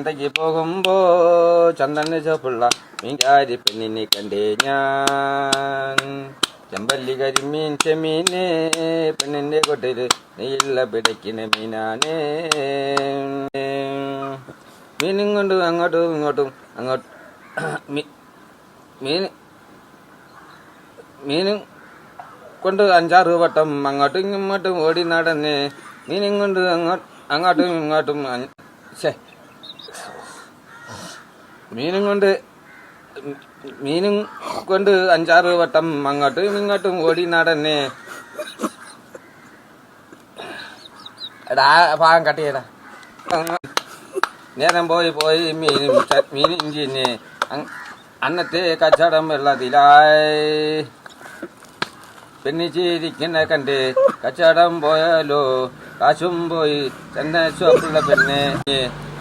ചന്തയ്ക്ക് പോകുമ്പോ ചന്ദന ചോപ്പുള്ള മീൻകാരി പെണ്ണിനെ കണ്ടേ ഞാൻ. ചെമ്പല്ലി കരിമീൻ ചെമ്മീനെ പെണ്ണിന്റെ കൊട്ടില് നെയ്യുള്ള പിടയ്ക്കണ മീനാണ്. മീനും കൊണ്ട് അങ്ങോട്ടും ഇങ്ങോട്ടും മീനും കൊണ്ട് 5-6 വട്ടം അങ്ങോട്ടും ഇങ്ങോട്ടും ഓടി നടന്ന് മീനും കൊണ്ട് അങ്ങോട്ടും ഇങ്ങോട്ടും മീനും കൊണ്ട് 5-6 വട്ടം അങ്ങോട്ടും ഇങ്ങോട്ടും ഓടി നടന്ന്. എടാ ഭാഗം കട്ട് ചെയ്യടാ. നേരം പോയി മീനും ചിന്നെ അന്നത്തെ കച്ചവടം വെള്ളത്തിലായി. പെണ്ണിച്ചിരിക്കുന്ന കണ്ട് കച്ചവടം പോയാലോ കാശും പോയി. ചെന്ന ചോപ്പുള്ള പെണ്ണ്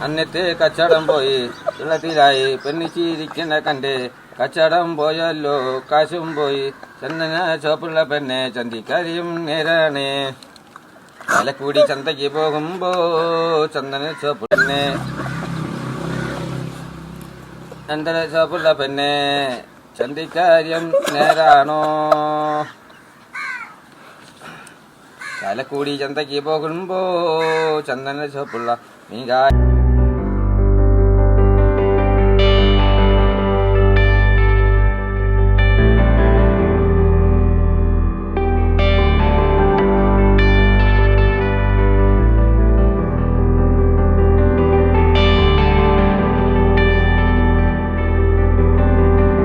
അന്നത്തെ കച്ചവടം പോയി വെള്ളത്തിലായി. പെണ്ണിച്ചിരിക്കുന്ന കണ്ട് കച്ചവടം പോയാലോ കാശും പോയി. ചന്ദന ചോപ്പുള്ള പെണ്ണ് ചന്തിക്കാരിയും നേരാണ്. പാലക്കൂടി ചന്തയ്ക്ക് പോകുമ്പോ ചന്ദന ചോപ്പ് പെണ്ണ് ചന്ദന ചോപ്പുള്ള പെണ്ണ് ചന്തിക്കാര്യം നേരാണോ? ചാലക്കുടി ചന്തയ്ക്ക് പോകുമ്പോ ചന്ദന ചോപ്പുള്ള മീൻകാരി